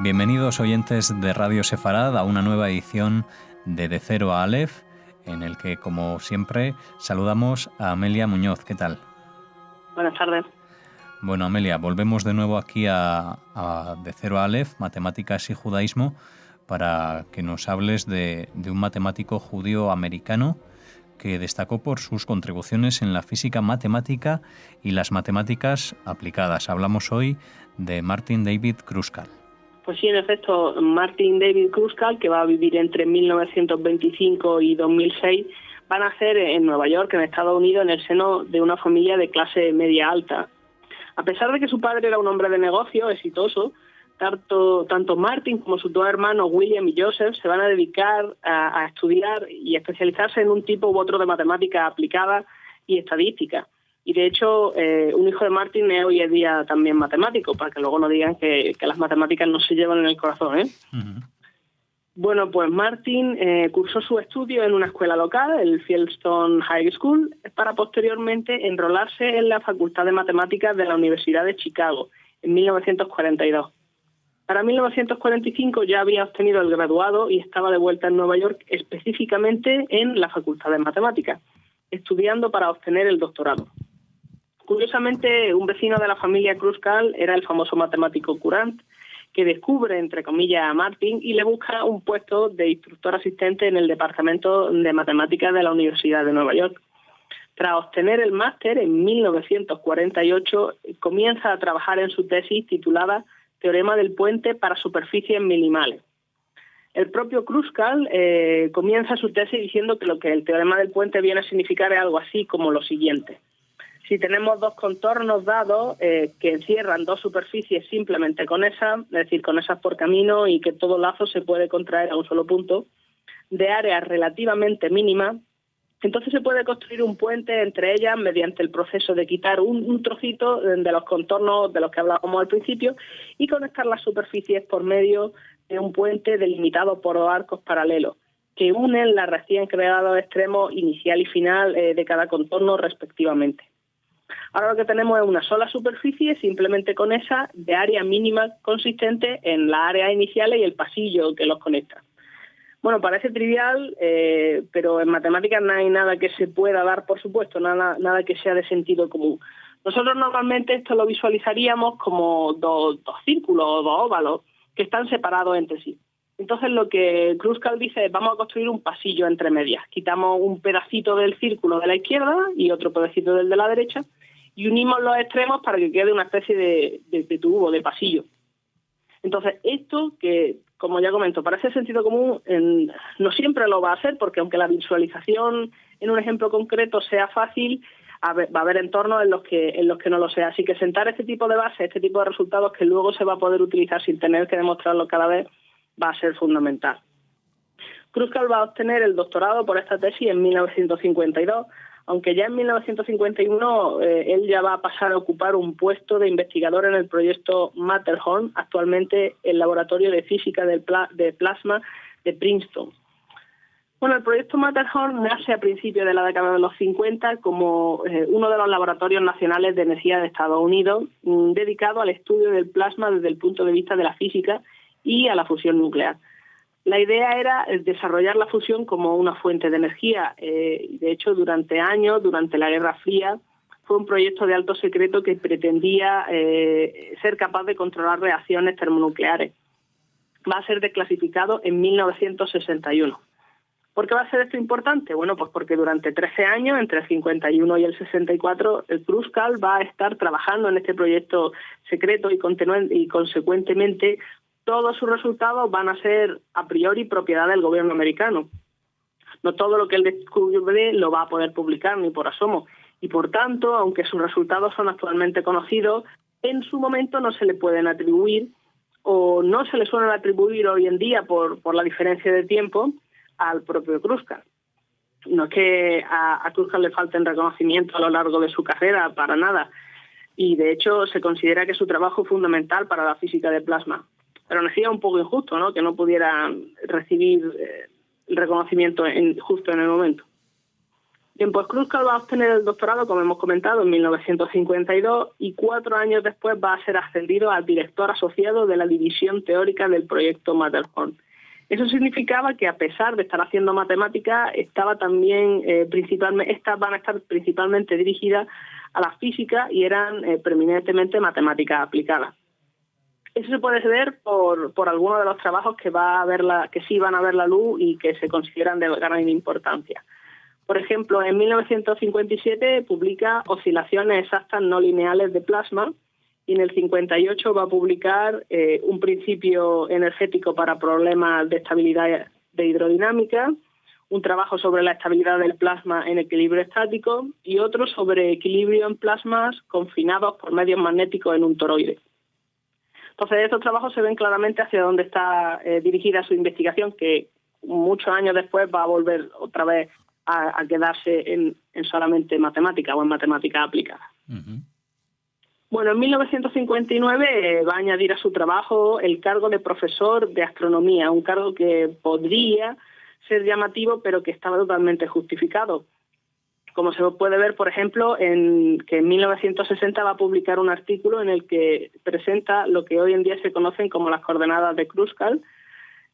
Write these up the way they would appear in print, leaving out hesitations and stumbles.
Bienvenidos oyentes de Radio Sefarad a una nueva edición de Cero a Aleph, en el que, como siempre, saludamos a Amelia Muñoz. ¿Qué tal? Buenas tardes. Bueno, Amelia, volvemos de nuevo aquí a De Cero a Aleph, Matemáticas y Judaísmo, para que nos hables de un matemático judío americano que destacó por sus contribuciones en la física matemática y las matemáticas aplicadas. Hablamos hoy de Martin David Kruskal. Pues sí, en efecto, Martin David Kruskal, que va a vivir entre 1925 y 2006, va a nacer en Nueva York, en Estados Unidos, en el seno de una familia de clase media alta. A pesar de que su padre era un hombre de negocio exitoso, tanto Martin como sus dos hermanos, William y Joseph, se van a dedicar a estudiar y especializarse en un tipo u otro de matemática aplicada y estadística. Y de hecho, un hijo de Martin es hoy en día también matemático, para que luego no digan que las matemáticas no se llevan en el corazón, ¿eh? Uh-huh. Bueno, pues Martin cursó su estudio en una escuela local, el Fieldstone High School, para posteriormente enrolarse en la Facultad de Matemáticas de la Universidad de Chicago en 1942. Para 1945 ya había obtenido el graduado y estaba de vuelta en Nueva York, específicamente en la Facultad de Matemáticas, estudiando para obtener el doctorado. Curiosamente, un vecino de la familia Kruskal era el famoso matemático Courant, que descubre, entre comillas, a Martin y le busca un puesto de instructor asistente en el Departamento de Matemáticas de la Universidad de Nueva York. Tras obtener el máster en 1948, comienza a trabajar en su tesis titulada Teorema del puente para superficies minimales. El propio Kruskal comienza su tesis diciendo que lo que el teorema del puente viene a significar es algo así como lo siguiente. Si tenemos dos contornos dados que encierran dos superficies simplemente conexas, es decir, conexas por camino y que todo lazo se puede contraer a un solo punto, de áreas relativamente mínimas, entonces se puede construir un puente entre ellas mediante el proceso de quitar un trocito de los contornos de los que hablábamos al principio y conectar las superficies por medio de un puente delimitado por dos arcos paralelos que unen los recién creados extremos inicial y final de cada contorno respectivamente. Ahora lo que tenemos es una sola superficie, simplemente conexa, de área mínima consistente en las áreas iniciales y el pasillo que los conecta. Bueno, parece trivial, pero en matemáticas no hay nada que se pueda dar, por supuesto, nada que sea de sentido común. Nosotros normalmente esto lo visualizaríamos como dos círculos o dos óvalos que están separados entre sí. Entonces lo que Kruskal dice es vamos a construir un pasillo entre medias. Quitamos un pedacito del círculo de la izquierda y otro pedacito del de la derecha y unimos los extremos para que quede una especie de tubo, de pasillo. Entonces esto que, como ya comento, parece sentido común, no siempre lo va a hacer porque aunque la visualización en un ejemplo concreto sea fácil, va a haber entornos en los que no lo sea. Así que sentar este tipo de bases, este tipo de resultados que luego se va a poder utilizar sin tener que demostrarlo cada vez, va a ser fundamental. Kruskal va a obtener el doctorado por esta tesis en 1952, aunque ya en 1951 él ya va a pasar a ocupar un puesto de investigador en el proyecto Matterhorn, actualmente el Laboratorio de Física de Plasma de Princeton. Bueno, el proyecto Matterhorn nace a principios de la década de los 50 como uno de los laboratorios nacionales de energía de Estados Unidos, dedicado al estudio del plasma desde el punto de vista de la física y a la fusión nuclear. La idea era desarrollar la fusión como una fuente de energía. De hecho, durante años, durante la Guerra Fría, fue un proyecto de alto secreto que pretendía ser capaz de controlar reacciones termonucleares. Va a ser desclasificado en 1961. ¿Por qué va a ser esto importante? Bueno, pues porque durante 13 años, entre el 51 y el 64, el Kruskal va a estar trabajando en este proyecto secreto y consecuentemente todos sus resultados van a ser a priori propiedad del gobierno americano. No todo lo que él descubre lo va a poder publicar ni por asomo. Y por tanto, aunque sus resultados son actualmente conocidos, en su momento no se le pueden atribuir o no se le suelen atribuir hoy en día por la diferencia de tiempo al propio Kruskal. No es que a Kruskal le falten reconocimiento a lo largo de su carrera, para nada. Y de hecho se considera que su trabajo es fundamental para la física de plasma. Pero me hacía un poco injusto, ¿no?, que no pudiera recibir el reconocimiento justo en el momento. Bien, pues Kruskal va a obtener el doctorado, como hemos comentado, en 1952 y 4 años después va a ser ascendido al director asociado de la división teórica del proyecto Matterhorn. Eso significaba que, a pesar de estar haciendo matemáticas, estaba también estas van a estar principalmente dirigidas a la física y eran preeminentemente matemáticas aplicadas. Eso se puede ver por algunos de los trabajos que sí van a ver la luz y que se consideran de gran importancia. Por ejemplo, en 1957 publica Oscilaciones exactas no lineales de plasma, y en el 58 va a publicar un principio energético para problemas de estabilidad de hidrodinámica, un trabajo sobre la estabilidad del plasma en equilibrio estático y otro sobre equilibrio en plasmas confinados por medios magnéticos en un toroide. Entonces, estos trabajos se ven claramente hacia dónde está dirigida su investigación, que muchos años después va a volver otra vez a quedarse en solamente matemática o en matemática aplicada. Uh-huh. Bueno, en 1959 va a añadir a su trabajo el cargo de profesor de astronomía, un cargo que podría ser llamativo, pero que estaba totalmente justificado. Como se puede ver, por ejemplo, que en 1960 va a publicar un artículo en el que presenta lo que hoy en día se conocen como las coordenadas de Kruskal,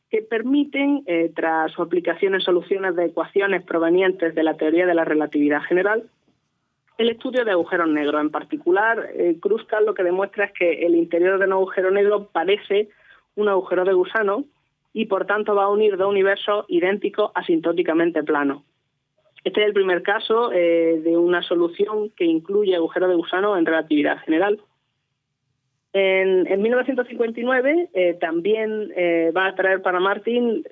que permiten, tras su aplicación en soluciones de ecuaciones provenientes de la teoría de la relatividad general, el estudio de agujeros negros. En particular, Kruskal lo que demuestra es que el interior de un agujero negro parece un agujero de gusano y, por tanto, va a unir dos universos idénticos asintóticamente planos. Este es el primer caso de una solución que incluye agujeros de gusano en relatividad general. En 1959 también va a traer para Martin,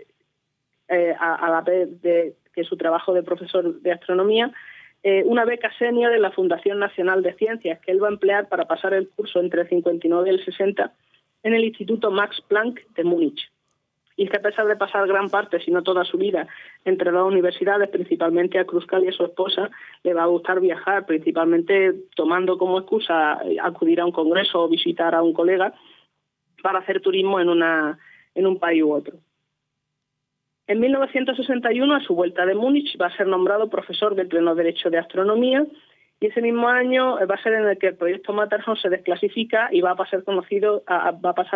a la vez de que su trabajo de profesor de astronomía, una beca senior de la Fundación Nacional de Ciencias, que él va a emplear para pasar el curso entre el 59 y el 60 en el Instituto Max Planck de Múnich. Y es que, a pesar de pasar gran parte, si no toda su vida, entre dos universidades, principalmente a Kruskal y a su esposa, le va a gustar viajar, principalmente tomando como excusa acudir a un congreso o visitar a un colega para hacer turismo en un país u otro. En 1961, a su vuelta de Múnich, va a ser nombrado profesor de pleno derecho de astronomía, y ese mismo año va a ser en el que el proyecto Matterhorn se desclasifica y va a pasar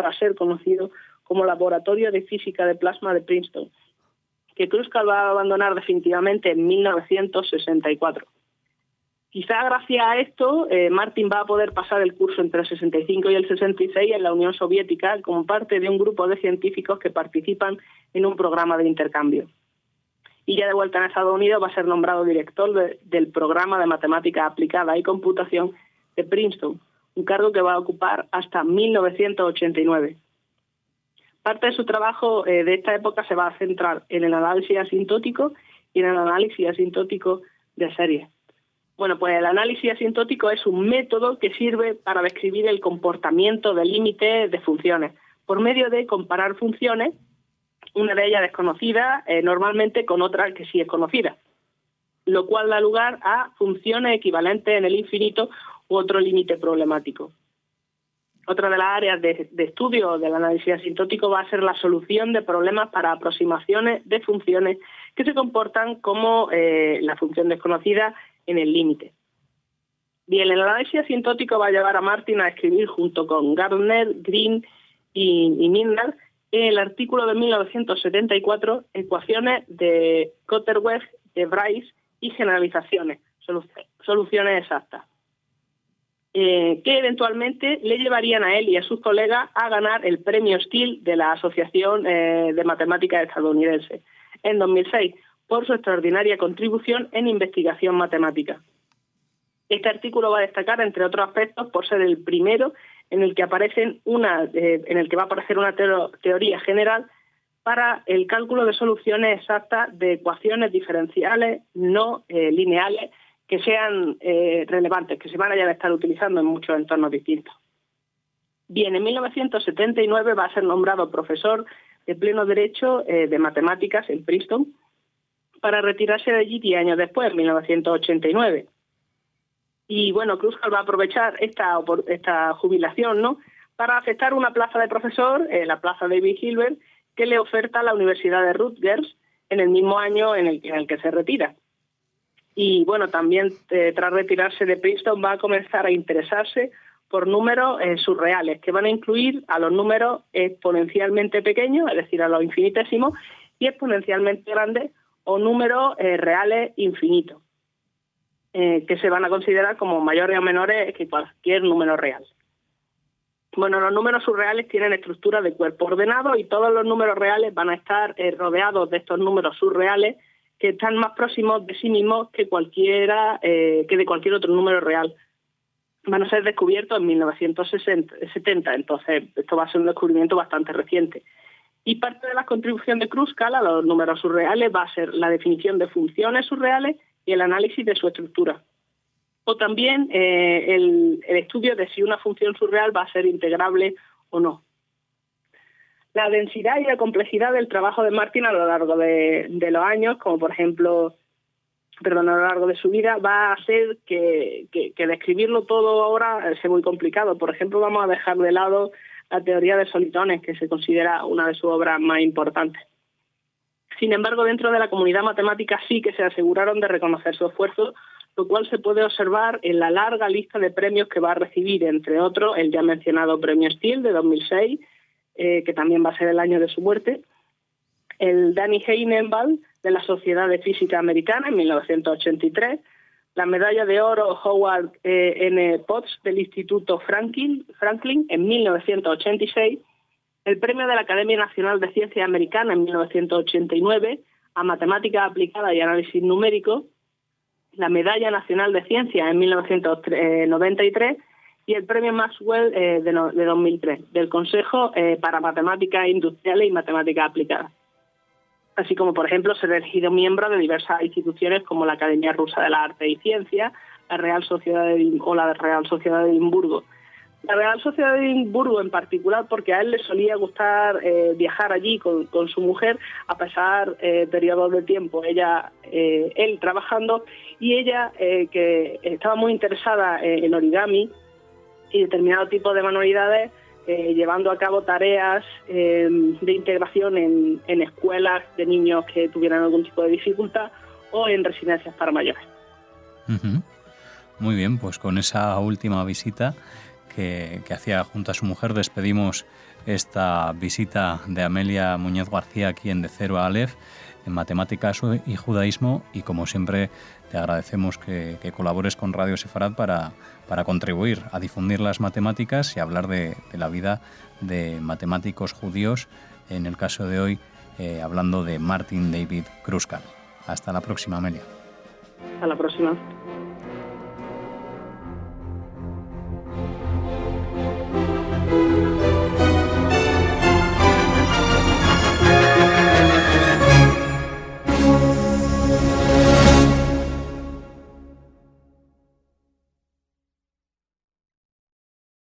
a ser conocido como Laboratorio de Física de Plasma de Princeton, que Kruskal va a abandonar definitivamente en 1964. Quizá gracias a esto, Martin va a poder pasar el curso entre el 65 y el 66 en la Unión Soviética como parte de un grupo de científicos que participan en un programa de intercambio. Y ya de vuelta en Estados Unidos va a ser nombrado director del programa de matemática aplicada y computación de Princeton, un cargo que va a ocupar hasta 1989. Parte de su trabajo de esta época se va a centrar en el análisis asintótico y en el análisis asintótico de series. Bueno, pues el análisis asintótico es un método que sirve para describir el comportamiento de límites de funciones, por medio de comparar funciones, una de ellas desconocida, normalmente con otra que sí es conocida, lo cual da lugar a funciones equivalentes en el infinito u otro límite problemático. Otra de las áreas de estudio del análisis asintótico va a ser la solución de problemas para aproximaciones de funciones que se comportan como la función desconocida en el límite. Bien, el análisis asintótico va a llevar a Martin a escribir junto con Gardner, Green y Milner el artículo de 1974, Ecuaciones de Cotter-Webb, de Bryce y generalizaciones, soluciones exactas, que eventualmente le llevarían a él y a sus colegas a ganar el premio Steele de la Asociación de Matemáticas Estadounidense en 2006 por su extraordinaria contribución en investigación matemática. Este artículo va a destacar, entre otros aspectos, por ser el primero en el que va a aparecer una teoría general para el cálculo de soluciones exactas de ecuaciones diferenciales no lineales que sean relevantes, que se van a estar utilizando en muchos entornos distintos. Bien, en 1979 va a ser nombrado profesor de pleno derecho de matemáticas en Princeton, para retirarse de allí 10 años después, en 1989. Y bueno, Kruskal va a aprovechar esta jubilación, ¿no?, para aceptar una plaza de profesor, la plaza David Hilbert, que le oferta la Universidad de Rutgers en el mismo año en el que se retira. Y bueno, también tras retirarse de Princeton va a comenzar a interesarse por números surreales, que van a incluir a los números exponencialmente pequeños, es decir, a los infinitesimos, y exponencialmente grandes o números reales infinitos, que se van a considerar como mayores o menores que cualquier número real. Bueno, los números surreales tienen estructura de cuerpo ordenado y todos los números reales van a estar rodeados de estos números surreales que están más próximos de sí mismos que de cualquier otro número real. Van a ser descubiertos en 1970, entonces esto va a ser un descubrimiento bastante reciente. Y parte de la contribución de Kruskal a los números surreales va a ser la definición de funciones surreales y el análisis de su estructura. O también el estudio de si una función surreal va a ser integrable o no. La densidad y la complejidad del trabajo de Martin a lo largo de los años, como por ejemplo, a lo largo de su vida, va a hacer que describirlo todo ahora sea muy complicado. Por ejemplo, vamos a dejar de lado la teoría de solitones, que se considera una de sus obras más importantes. Sin embargo, dentro de la comunidad matemática sí que se aseguraron de reconocer su esfuerzo, lo cual se puede observar en la larga lista de premios que va a recibir, entre otros el ya mencionado Premio Steele de 2006, que también va a ser el año de su muerte, el Danny Heinenball de la Sociedad de Física Americana en 1983, la medalla de oro Howard N. Potts del Instituto Franklin en 1986, el premio de la Academia Nacional de Ciencias Americana en 1989 a Matemática Aplicada y Análisis Numérico, la Medalla Nacional de Ciencias en 1993 y el premio Maxwell de 2003 del Consejo para Matemáticas Industriales y Matemáticas Aplicadas. Así como, por ejemplo, ser elegido miembro de diversas instituciones como la Academia Rusa de las Artes y Ciencias, la Real Sociedad de Edimburgo. La Real Sociedad de Edimburgo en particular porque a él le solía gustar viajar allí con su mujer a pasar periodos de tiempo, él trabajando y ella que estaba muy interesada en origami y determinado tipo de manualidades, llevando a cabo tareas de integración en escuelas de niños que tuvieran algún tipo de dificultad o en residencias para mayores. Uh-huh. Muy bien, pues con esa última visita que hacía junto a su mujer despedimos esta visita de Amelia Muñoz García aquí en De Cero a Aleph, en Matemáticas y Judaísmo, y como siempre te agradecemos que colabores con Radio Sefarad para contribuir a difundir las matemáticas y hablar de la vida de matemáticos judíos, en el caso de hoy hablando de Martin David Kruskal. Hasta la próxima, Amelia. Hasta la próxima.